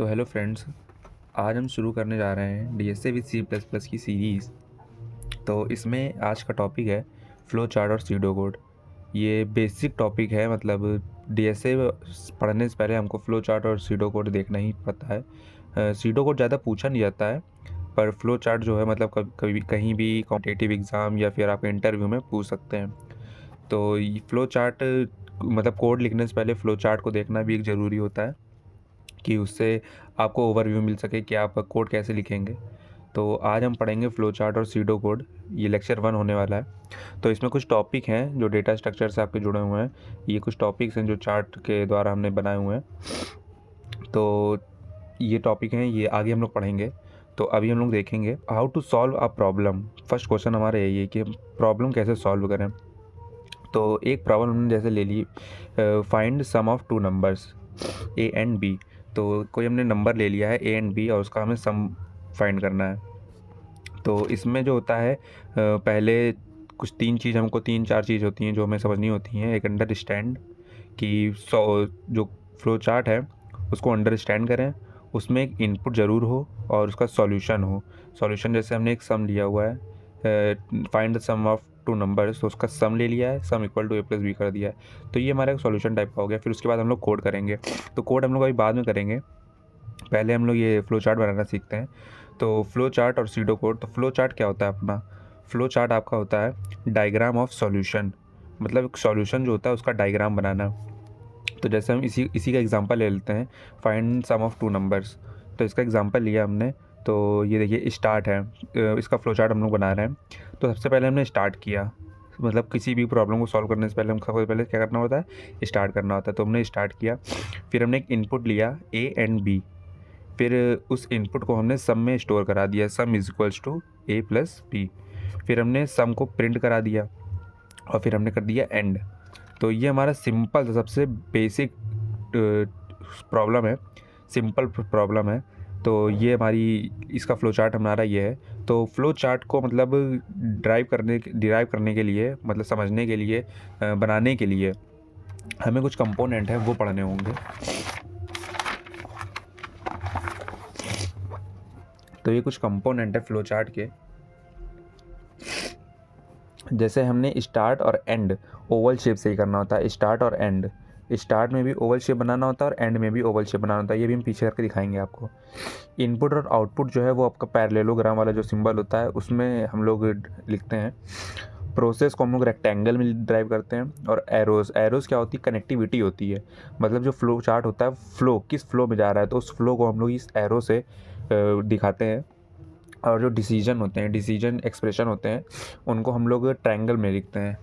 So hello friends, आज हम शुरू करने जा रहे हैं DSA with C plus plus की सीरीज़। तो इसमें आज का टॉपिक है फ्लो चार्ट और सीडो कोड। ये बेसिक टॉपिक है, मतलब डीएसए पढ़ने से पहले हमको फ्लो चार्ट और सीडो कोड देखना ही पड़ता है। सीडो कोड ज़्यादा पूछा नहीं जाता है, पर फ्लो चार्ट जो है मतलब कभी भी कहीं भी कॉम्पिटिटिव एग्ज़ाम या फिर आप इंटरव्यू में पूछ सकते हैं। तो ये फ्लो चार्ट मतलब कोड लिखने से पहले फ्लो चार्ट को देखना भी एक ज़रूरी होता है कि उससे आपको ओवरव्यू मिल सके कि आप कोड कैसे लिखेंगे। तो आज हम पढ़ेंगे फ्लो चार्ट और सीडो कोड। ये लेक्चर 1 होने वाला है। तो इसमें कुछ टॉपिक हैं जो डेटा स्ट्रक्चर से आपके जुड़े हुए हैं। ये कुछ टॉपिक्स हैं जो चार्ट के द्वारा हमने बनाए हुए हैं। तो ये टॉपिक हैं, ये आगे हम लोग पढ़ेंगे। तो अभी हम लोग देखेंगे how to solve a problem. First question हमारा यही है कि हम प्रॉब्लम कैसे सॉल्व करें। तो एक प्रॉब्लम हमने जैसे ले ली, find sum of two numbers A and B. तो कोई हमने नंबर ले लिया है ए एंड बी और उसका हमें सम फाइंड करना है। तो इसमें जो होता है, पहले कुछ तीन चार चीज़ होती हैं जो हमें समझनी होती हैं। एक अंडरस्टैंड कि जो फ्लो चार्ट है उसको अंडरस्टैंड करें, उसमें एक इनपुट ज़रूर हो और उसका सॉल्यूशन हो। सॉल्यूशन जैसे हमने एक सम लिया हुआ है, find the sum of two numbers, तो उसका सम ले लिया है, sum equal to A plus B कर दिया है। तो ये हमारा एक सॉल्यूशन टाइप का हो गया। फिर उसके बाद हम लोग कोड करेंगे। तो कोड हम लोग अभी बाद में करेंगे, पहले हम लोग ये फ्लो चार्ट बनाना सीखते हैं। तो फ्लो चार्ट और सीडो कोड। तो फ्लो चार्ट क्या होता है अपना? फ्लो चार्ट आपका होता है डायग्राम ऑफ सॉल्यूशन, मतलब एक सॉल्यूशन जो होता है उसका डायग्राम बनाना। तो जैसे हम इसी का एग्जांपल ले लेते हैं, find sum of two numbers. तो इसका एग्जांपल लिया हमने। तो ये देखिए स्टार्ट है, इसका फ्लो चार्ट हम लोग बना रहे हैं। तो सबसे पहले हमने स्टार्ट किया, मतलब किसी भी प्रॉब्लम को सॉल्व करने से पहले हम सबसे पहले क्या करना होता है, स्टार्ट करना होता है। तो हमने स्टार्ट किया, फिर हमने एक इनपुट लिया ए एंड बी, फिर उस इनपुट को हमने सम में स्टोर करा दिया, sum is equals to A plus B. फिर हमने सम को प्रिंट करा दिया और फिर हमने कर दिया एंड। तो ये हमारा सिंपल सबसे बेसिक प्रॉब्लम है, सिंपल प्रॉब्लम है। तो ये हमारी इसका फ्लो चार्ट हमारा ये है। तो फ्लो चार्ट को मतलब डिराइव करने के लिए, मतलब समझने के लिए, बनाने के लिए हमें कुछ कंपोनेंट हैं वो पढ़ने होंगे। तो ये कुछ कंपोनेंट है फ्लो चार्ट के। जैसे हमने स्टार्ट और एंड ओवल शेप से ही करना होता है। स्टार्ट और एंड, स्टार्ट में भी ओवल शेप बनाना होता है और एंड में भी ओवल शेप बनाना होता है। ये भी हम पीछे करके दिखाएंगे आपको। इनपुट और आउटपुट जो है वो आपका पैरेललोग्राम वाला जो सिंबल होता है उसमें हम लोग लिखते हैं। प्रोसेस को हम लोग रेक्टेंगल में ड्राइव करते हैं। और एरोज़ क्या होती है? कनेक्टिविटी होती है, मतलब जो फ्लो चार्ट होता है, फ्लो किस फ्लो में जा रहा है, तो उस फ्लो को हम लोग इस एरो से दिखाते हैं। और जो डिसीजन होते हैं, डिसीजन एक्सप्रेशन होते हैं, उनको हम लोग ट्रायंगल में लिखते हैं।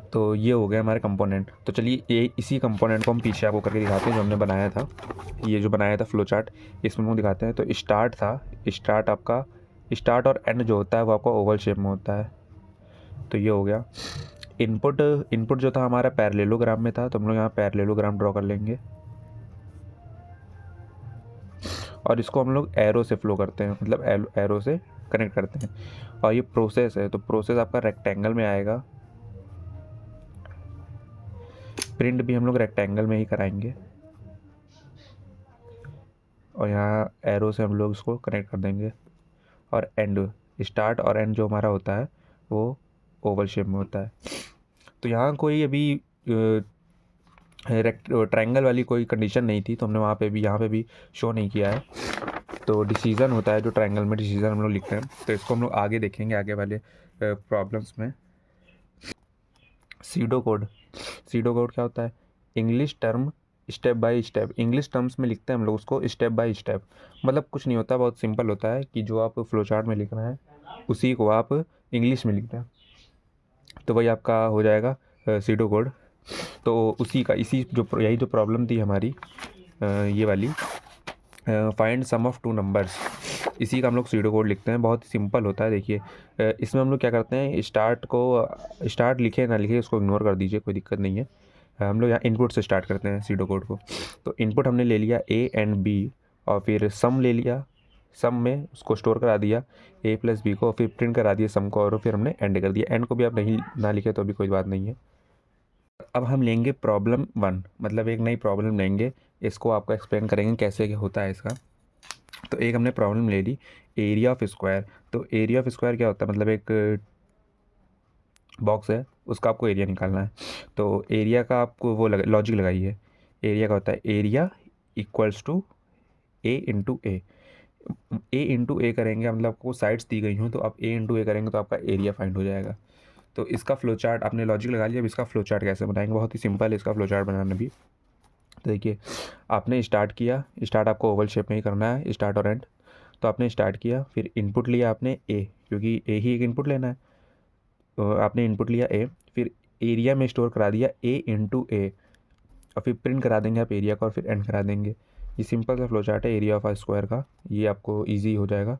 तो ये हो गया हमारे कंपोनेंट। तो चलिए ये इसी कंपोनेंट को हम पीछे आपको करके दिखाते हैं जो हमने बनाया था। ये जो बनाया था फ्लो चार्ट, इसमें हम दिखाते हैं। तो स्टार्ट था, स्टार्ट आपका, स्टार्ट और एंड जो होता है वो आपका ओवल शेप में होता है। तो ये हो गया। इनपुट, इनपुट जो था हमारा पैरेललोग्राम में था, तो हम लोग यहाँ पैरेललोग्राम ड्रॉ कर लेंगे और इसको हम लोग एरो से फ्लो करते हैं, मतलब एरो से कनेक्ट करते हैं। और ये प्रोसेस है, तो प्रोसेस आपका रेक्टेंगल में आएगा। प्रिंट भी हम लोग रेक्टेंगल में ही कराएंगे और यहाँ एरो से हम लोग इसको कनेक्ट कर देंगे। और एंड, स्टार्ट और एंड जो हमारा होता है वो ओवल शेप में होता है। तो यहाँ कोई अभी ट्रायंगल वाली कोई कंडीशन नहीं थी, तो हमने वहाँ पे भी, यहाँ पे भी शो नहीं किया है। तो डिसीजन होता है जो ट्रायंगल में, डिसीजन हम लोग लिखते हैं। तो इसको हम लोग आगे देखेंगे, आगे वाले प्रॉब्लम्स में। सीडो कोड, सीडो कोड क्या होता है? English term step by step, English terms में लिखते हैं हम लोग उसको स्टेप बाय स्टेप। मतलब कुछ नहीं होता, बहुत सिंपल होता है कि जो आप फ्लो चार्ट में लिख रहे हैं उसी को आप इंग्लिश में लिखते हैं, तो वही आपका हो जाएगा सीडो कोड। तो उसी का, इसी जो यही जो प्रॉब्लम थी हमारी, ये वाली, find sum of two numbers, इसी का हम लोग सीडो कोड लिखते हैं। बहुत सिंपल होता है। देखिए इसमें हम लोग क्या करते हैं, स्टार्ट को, स्टार्ट लिखे ना लिखे उसको इग्नोर कर दीजिए, कोई दिक्कत नहीं है। हम लोग यहाँ इनपुट से स्टार्ट करते हैं सीडो कोड को। तो इनपुट हमने ले लिया ए एंड बी और फिर सम ले लिया, सम में उसको स्टोर करा दिया ए प्लस बी को, फिर प्रिंट करा दिया सम को, और फिर हमने एंड कर दिया। एंड को भी आप नहीं ना लिखे तो भी कोई बात नहीं है। अब हम लेंगे प्रॉब्लम 1, मतलब एक नई प्रॉब्लम लेंगे, इसको आपको एक्सप्लेन करेंगे कैसे क्या होता है इसका। तो एक हमने प्रॉब्लम ले ली, एरिया ऑफ स्क्वायर। तो एरिया ऑफ स्क्वायर क्या होता है, मतलब एक बॉक्स है, उसका आपको एरिया निकालना है। तो एरिया का आपको वो लॉजिक लगाइए। एरिया का होता है area equals to A into A. A into A करेंगे, मतलब आपको साइड्स दी गई हों तो आप ए इंटू ए करेंगे तो आपका एरिया फाइंड हो जाएगा। तो इसका फ्लो चार्ट आपने लॉजिक लगा लिया। अब इसका फ्लो चार्ट कैसे बनाएंगे, बहुत ही सिंपल है इसका फ्लो चार्ट बनाना भी। तो देखिए, आपने स्टार्ट किया, स्टार्ट आपको ओवल शेप में ही करना है, स्टार्ट और एंड। तो आपने स्टार्ट किया, फिर इनपुट लिया आपने ए, क्योंकि ए ही एक इनपुट लेना है। तो आपने इनपुट लिया ए, फिर एरिया में स्टोर करा दिया ए इंटू ए, और फिर प्रिंट करा देंगे आप एरिया का और फिर एंड करा देंगे। ये सिंपल सा फ्लो चार्ट है एरिया ऑफ आ स्क्वायर का, ये आपको इजी हो जाएगा।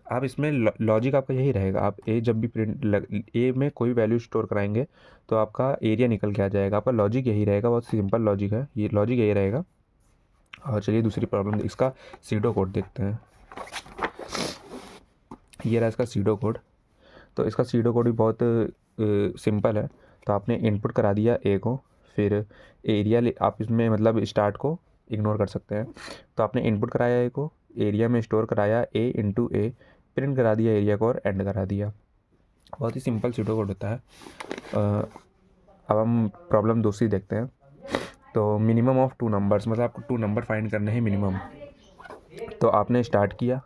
आप इसमें लॉजिक आपका यही रहेगा, आप ए जब भी ए में कोई वैल्यू स्टोर कराएंगे तो आपका एरिया निकल के आ जाएगा। आपका लॉजिक यही रहेगा, बहुत सिंपल लॉजिक है, ये लॉजिक यही रहेगा। और चलिए दूसरी प्रॉब्लम, इसका सीडो कोड देखते हैं। ये रहा इसका सीडो कोड। तो इसका सीडो कोड भी बहुत सिंपल है। तो आपने इनपुट करा दिया ए को, फिर एरिया आप इसमें मतलब स्टार्ट को इग्नोर कर सकते हैं। तो आपने इनपुट कराया ए को, एरिया में स्टोर कराया ए इंटू ए, प्रिंट करा दिया एरिया को और एंड करा दिया। बहुत ही सिंपल सीडो कोड होता है। अब हम प्रॉब्लम दूसरी देखते हैं। तो मिनिमम ऑफ 2 नंबर्स, मतलब आपको 2 नंबर फाइंड करने हैं मिनिमम। तो आपने स्टार्ट किया,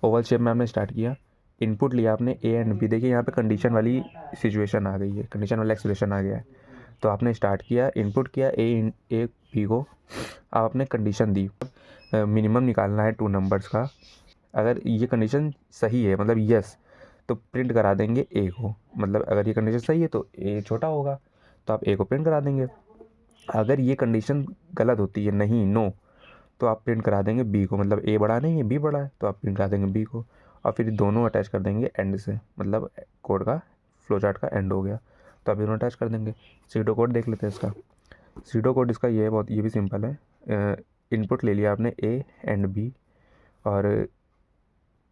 ओवल शेप में आपने स्टार्ट किया, इनपुट लिया आपने ए एंड बी। देखिए यहाँ पे कंडीशन वाली सिचुएशन आ गई है, कंडीशन वाला एक्सप्रेशन आ गया है। तो आपने स्टार्ट किया, इनपुट किया ए बी को, अब आपने कंडीशन दी, मिनिमम निकालना है 2 नंबर्स का। अगर ये कंडीशन सही है, मतलब यस, तो प्रिंट करा देंगे ए को। मतलब अगर ये कंडीशन सही है तो ए छोटा होगा, तो आप ए को प्रिंट करा देंगे। अगर ये कंडीशन गलत होती है, नहीं, नो, तो आप प्रिंट करा देंगे बी को। मतलब ए बड़ा नहीं है, बी बड़ा है, तो आप प्रिंट करा देंगे बी को। और फिर दोनों अटैच कर देंगे एंड से, मतलब कोड का फ्लो चार्ट का एंड हो गया। तो आप दोनों अटैच कर देंगे। सीडो कोड देख लेते हैं इसका। सीडो कोड इसका ये है, बहुत ये भी सिंपल है। इनपुट ले लिया आपने ए एंड बी, और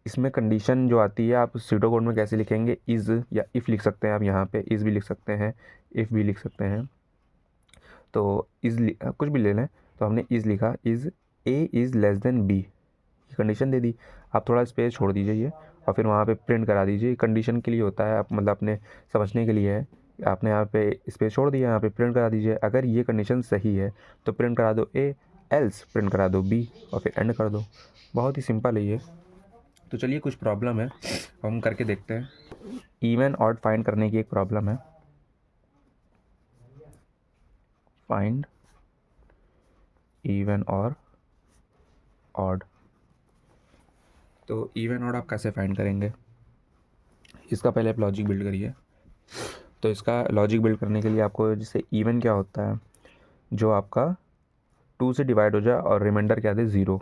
इसमें कंडीशन जो आती है आप सीडो कोड में कैसे लिखेंगे, इज़ या इफ़ लिख सकते हैं आप। यहाँ पे इज़ भी लिख सकते हैं, इफ़ भी लिख सकते हैं। तो इज़ कुछ भी ले लें। तो हमने इज़ लिखा, is A is less than B, ये कंडीशन दे दी। आप थोड़ा स्पेस छोड़ दीजिए ये, और फिर वहाँ पे प्रिंट करा दीजिए। कंडीशन के लिए होता है, आप मतलब अपने समझने के लिए है। आपने यहाँ पे स्पेस छोड़ दिया, यहाँ पे प्रिंट करा दीजिए। अगर ये कंडीशन सही है तो प्रिंट करा दो ए, एल्स प्रिंट करा दो बी, और फिर एंड कर दो। बहुत ही सिंपल है ये। तो चलिए कुछ प्रॉब्लम है, हम करके देखते हैं। इवन ऑड फाइंड करने की एक प्रॉब्लम है। फाइंड इवन और ऑड। तो इवन ऑड आप कैसे फाइंड करेंगे, इसका पहले आप लॉजिक बिल्ड करिए। तो इसका लॉजिक बिल्ड करने के लिए आपको, जैसे इवन क्या होता है, जो आपका 2 से डिवाइड हो जाए और रिमाइंडर क्या दे, 0।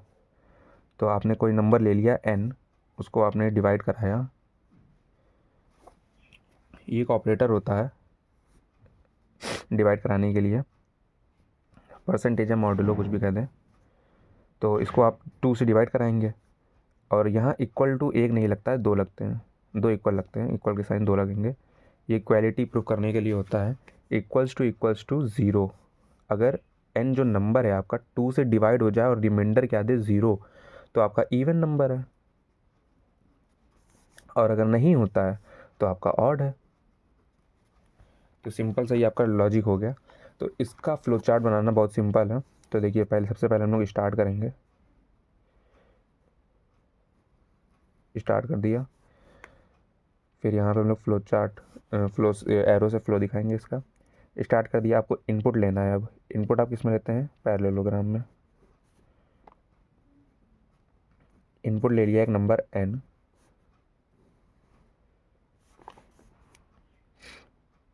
तो आपने कोई नंबर ले लिया n, उसको आपने डिवाइड कराया, ये एक ऑपरेटर होता है डिवाइड कराने के लिए, परसेंटेज या मॉडुलो कुछ भी कह दें। तो इसको आप 2 से डिवाइड कराएंगे, और यहाँ इक्वल टू 1 नहीं लगता है, 2 लगते हैं, 2 इक्वल लगते हैं, इक्वल के साइन 2 लगेंगे। ये इक्वालिटी प्रूव करने के लिए होता है। इक्वल्स टू 0, अगर n जो नंबर है आपका 2 से डिवाइड हो जाए और रिमाइंडर क्या दे, 0, तो आपका इवन नंबर है। और अगर नहीं होता है तो आपका ऑड है। तो सिंपल सा ही आपका लॉजिक हो गया। तो इसका फ्लो चार्ट बनाना बहुत सिंपल है। तो देखिए, पहले सबसे पहले हम लोग स्टार्ट करेंगे, स्टार्ट कर दिया, फिर यहाँ पे हम लोग फ्लो चार्ट फ्लो एरो से फ्लो दिखाएंगे इसका। स्टार्ट कर दिया, आपको इनपुट लेना है। अब इनपुट आप किस में लेते हैं, पैरेललोग्राम में। इनपुट ले लिया एक नंबर n,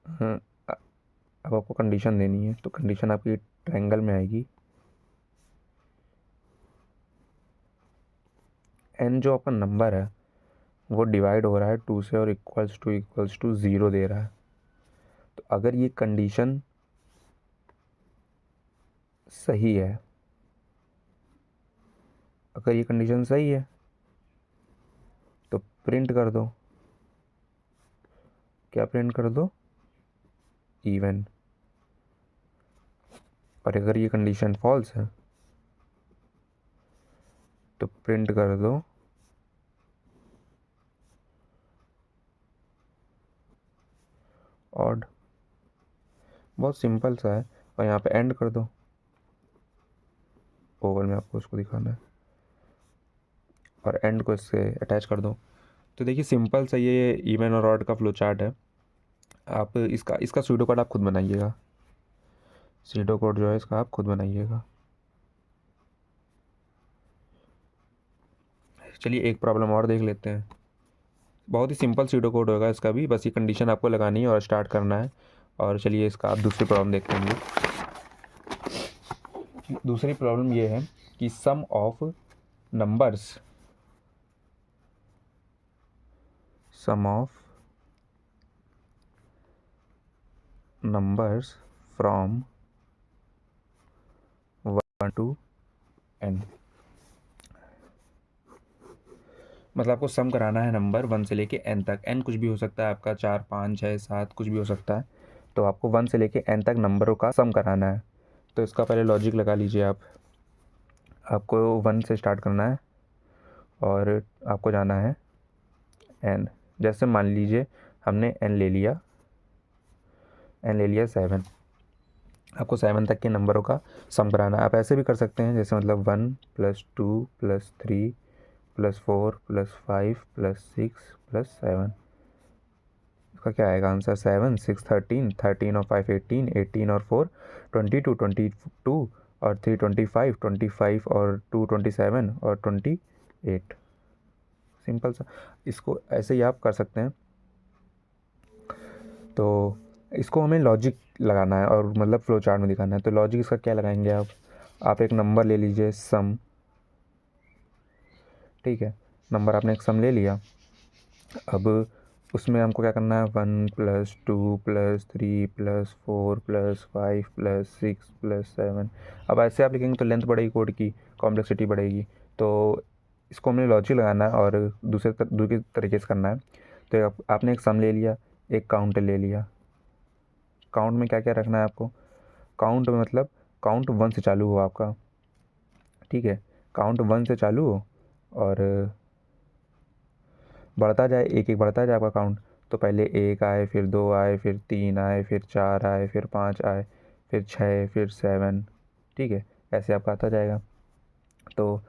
हाँ, अब आपको कंडीशन देनी है। तो कंडीशन आपकी ट्रायंगल में आएगी। n जो आपका नंबर है वो डिवाइड हो रहा है 2 से, और इक्वल्स टू 0 दे रहा है। तो अगर ये कंडीशन सही है, अगर ये कंडीशन सही है तो प्रिंट कर दो। क्या प्रिंट कर दो, इवन, और अगर ये कंडीशन फॉल्स है तो प्रिंट कर दो ऑड। बहुत सिंपल सा है, और यहाँ पे एंड कर दो। ओवल में आपको उसको दिखाना है और एंड को इससे अटैच कर दो। तो देखिए सिंपल सा ये इवन और ऑड का फ्लो चार्ट है। आप इसका इसका सूडो कोड आप खुद बनाइएगा। सूडो कोड जो है इसका आप खुद बनाइएगा। चलिए एक प्रॉब्लम और देख लेते हैं। बहुत ही सिंपल सूडो कोड होगा इसका भी, बस ये कंडीशन आपको लगानी है और स्टार्ट करना है। और चलिए इसका आप दूसरी प्रॉब्लम देखते हैं। दूसरी प्रॉब्लम ये है कि sum of numbers from 1 to n, मतलब आपको सम कराना है नंबर 1 से लेके n तक। n कुछ भी हो सकता है आपका, 4 5 6 7 कुछ भी हो सकता है। तो आपको 1 से लेके n तक नंबरों का सम कराना है। तो इसका पहले लॉजिक लगा लीजिए आप। आपको 1 से स्टार्ट करना है और आपको जाना है n। जैसे मान लीजिए हमने n ले लिया 7। आपको 7 तक के नंबरों का सम कराना है। आप ऐसे भी कर सकते हैं, जैसे मतलब 1 + 2 + 3 + 4 + 5 + 6 + 7। इसका क्या आएगा आंसर? 7 6 13, 13 और 5 18, 18 और 4 22, 22 और 3 25, 25 और 2 27 और 28। सिंपल सा, इसको ऐसे ही आप कर सकते हैं। तो इसको हमें लॉजिक लगाना है और मतलब फ्लो चार्ट में दिखाना है। तो लॉजिक इसका क्या लगाएंगे आप एक नंबर ले लीजिए सम, ठीक है। नंबर आपने एक सम ले लिया। अब उसमें हमको क्या करना है? 1 + 2 + 3 + 4 + 5 + 6 + 7। अब ऐसे आप लिखेंगे तो लेंथ बढ़ेगी कोड की, कॉम्प्लेक्सिटी बढ़ेगी। तो इसको हमें लॉजिक लगाना है और दूसरे तरीके से करना है। तो आपने एक सम ले लिया, एक काउंट ले लिया। काउंट में क्या क्या रखना है आपको? काउंट मतलब काउंट 1 से चालू हो आपका, ठीक है। काउंट 1 से चालू हो और बढ़ता जाए, एक एक बढ़ता जाए आपका काउंट। तो पहले 1 आए, फिर 2 आए, फिर 3 आए, फिर 4 आए, फिर 5 आए, फिर 6, फिर 7, ठीक है। ऐसे आपका आता जाएगा। तो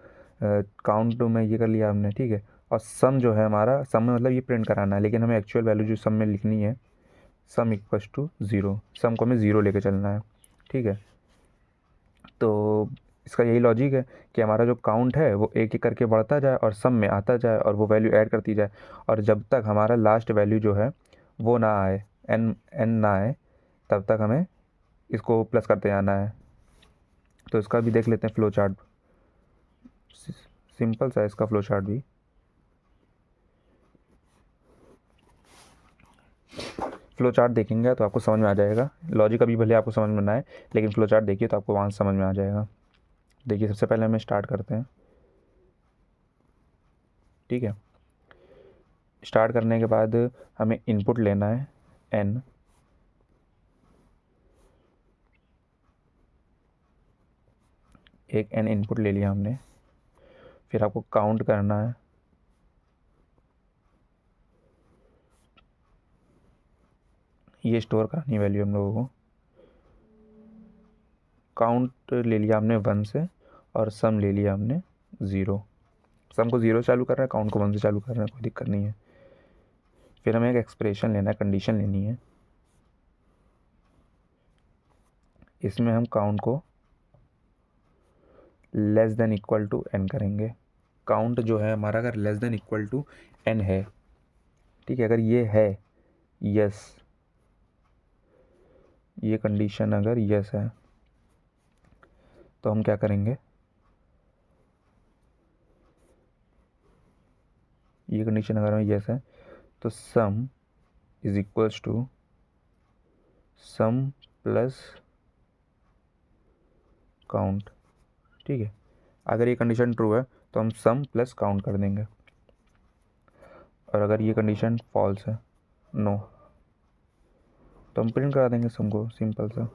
काउंट में ये कर लिया हमने, ठीक है। और सम जो है हमारा, सम में मतलब ये प्रिंट कराना है, लेकिन हमें एक्चुअल वैल्यू जो सम में लिखनी है, सम = 0। सम को हमें 0 लेके चलना है, ठीक है। तो इसका यही लॉजिक है कि हमारा जो काउंट है वो एक एक करके बढ़ता जाए और सम में आता जाए और वो वैल्यू ऐड करती जाए। और जब तक हमारा लास्ट वैल्यू जो है वो ना आए, n ना आए, तब तक हमें इसको प्लस करते जाना है। तो इसका भी देख लेते हैं फ्लो चार्ट। सिंपल सा इसका फ्लो चार्ट भी। फ्लो चार्ट देखेंगे तो आपको समझ में आ जाएगा। लॉजिक अभी भले आपको समझ में ना आए, लेकिन फ्लो चार्ट देखिए तो आपको वहाँ से समझ में आ जाएगा। देखिए सबसे पहले हमें स्टार्ट करते हैं, ठीक है। स्टार्ट करने के बाद हमें इनपुट लेना है n। एक n इनपुट ले लिया हमने। फिर आपको काउंट करना है, ये स्टोर करनी वैल्यू हम लोगों को। काउंट ले लिया हमने 1 से और सम ले लिया हमने 0। सम को 0 चालू कर रहा है, काउंट को 1 से चालू कर रहा है, कोई दिक्कत नहीं है। फिर हमें एक एक्सप्रेशन लेना है, कंडीशन लेनी है। इसमें हम काउंट को < n करेंगे। काउंट जो है हमारा अगर < n है, ठीक है। अगर ये है यस, ये कंडीशन अगर यस है तो हम क्या करेंगे? ये कंडीशन अगर हमें यस है तो सम = सम प्लस काउंट, ठीक है। अगर ये कंडीशन ट्रू है तो हम सम प्लस काउंट कर देंगे, और अगर ये कंडीशन फॉल्स है, नो, तो हम प्रिंट करा देंगे सम को, सिंपल सा।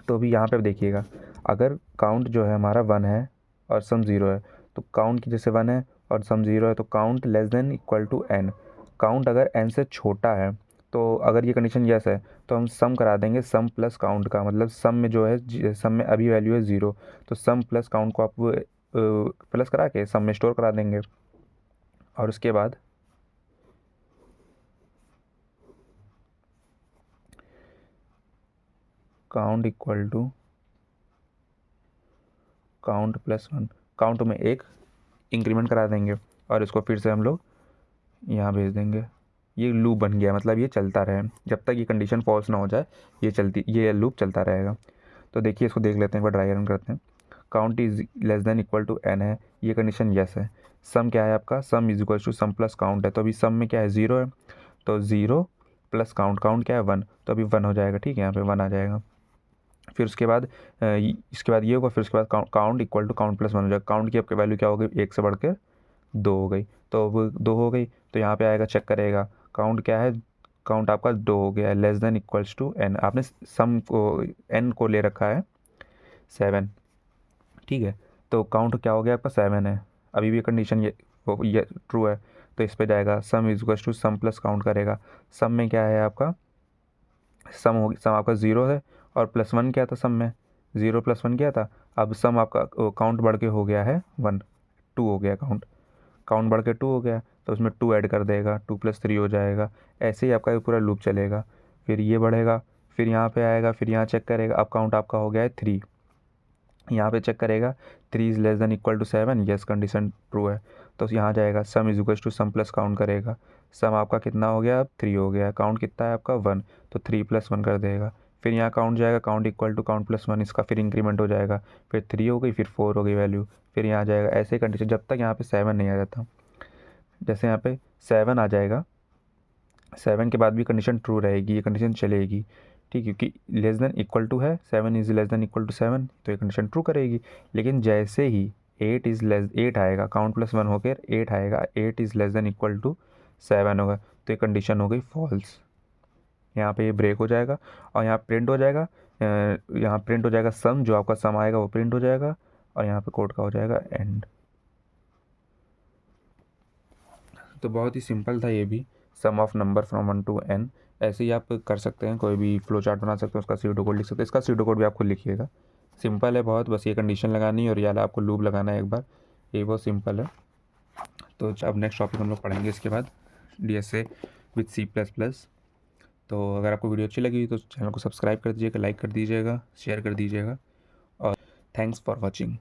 तो अभी यहाँ पे देखिएगा, अगर काउंट जो है हमारा 1 है और सम 0 है, तो काउंट की जैसे 1 है और सम 0 है, तो count less than equal to n। Count अगर n से छोटा है, तो अगर ये कंडीशन यस है, तो हम सम करा देंगे सम प्लस काउंट का। मतलब सम में जो है, सम में अभी वैल्यू है 0, तो सम प्लस काउंट को आप प्लस करा के सम में स्टोर करा देंगे। और उसके बाद count equal to count plus 1, count में एक इंक्रीमेंट करा देंगे और इसको फिर से हम लोग यहाँ भेज देंगे। ये लूप बन गया, मतलब ये चलता रहे जब तक ये कंडीशन फॉल्स ना हो जाए, ये लूप चलता रहेगा। तो देखिए, इसको देख लेते हैं, एक बार ड्राई रन करते हैं। Count is less than equal to n है, ये कंडीशन यस है। सम क्या है आपका, sum is equal to sum plus count है, तो अभी सम में क्या है 0 है, तो 0 प्लस काउंट, काउंट क्या है 1, तो अभी 1 हो जाएगा। ठीक है, यहाँ पे 1 आ जाएगा। फिर उसके बाद इसके बाद ये होगा, फिर उसके बाद count equal to count plus 1 हो जाएगा। काउंट की आपकी वैल्यू क्या हो गई, 1 से बढ़कर 2 हो गई, तो अब 2 हो गई, तो यहाँ पे आएगा, चेक करेगा काउंट क्या है, काउंट आपका 2 हो गया है, less than equals to n। आपने सम को n को ले रखा है 7। ठीक है, तो काउंट क्या हो गया आपका 7 है। अभी भी कंडीशन ये ट्रू है, तो इस पे जाएगा, sum is equals to sum plus count करेगा। सम में क्या है आपका, सम आपका 0 है और प्लस 1 क्या था सम में, 0 प्लस 1 क्या था। अब सम आपका काउंट बढ़ के हो गया है 1, 2 हो गया काउंट, काउंट बढ़ के 2 हो गया, तो उसमें 2 ऐड कर देगा, 2 + 3 हो जाएगा। ऐसे ही आपका ये पूरा लूप चलेगा। फिर ये बढ़ेगा, फिर यहाँ पे आएगा, फिर यहाँ चेक करेगा, अब काउंट आपका हो गया है 3। यहाँ पे चेक करेगा 3 is less than equal to 7, yes condition true है, तो यहाँ जाएगा, sum is equal to sum plus count करेगा। सम आपका कितना हो गया, अब 3 हो गया, काउंट कितना है आपका 1, तो 3 + 1 कर देगा। फिर यहाँ काउंट जाएगा, count equal to count plus 1, इसका फिर इंक्रीमेंट हो जाएगा, फिर 3 हो गई, फिर 4 हो गई वैल्यू। फिर यहाँ जाएगा, ऐसे कंडीशन जब तक यहाँ पे 7 नहीं आ जाता। जैसे यहाँ पे 7 आ जाएगा, 7 के बाद भी कंडीशन ट्रू रहेगी, ये कंडीशन चलेगी। ठीक है, क्योंकि लेस देन इक्वल टू है, 7 is less than equal to 7, तो ये कंडीशन ट्रू करेगी। लेकिन जैसे ही 8 आएगा, काउंट प्लस 1 होकर 8 आएगा, 8 is less than equal to 7 होगा, तो ये कंडीशन हो गई फॉल्स। यहाँ पे ये ब्रेक हो जाएगा और यहाँ प्रिंट हो जाएगा, यहाँ प्रिंट हो जाएगा सम, जो आपका सम आएगा वो प्रिंट हो जाएगा, और यहाँ पे कोड का हो जाएगा एंड। तो बहुत ही सिंपल था ये भी, sum of number from 1 to n। ऐसे ही आप कर सकते हैं, कोई भी फ्लो चार्ट बना सकते हैं, उसका सीडो कोड लिख सकते हैं। इसका सीडो कोड भी आपको लिखिएगा, सिंपल है बहुत, बस ये कंडीशन लगानी है और या आपको लूप लगाना है एक बार, ये बहुत सिंपल है। तो अब नेक्स्ट टॉपिक हम लोग पढ़ेंगे इसके बाद, DSA विथ C++। तो अगर आपको वीडियो अच्छी लगी तो चैनल को सब्सक्राइब कर दीजिएगा, लाइक कर दीजिएगा, शेयर कर दीजिएगा, और थैंक्स फॉर वॉचिंग।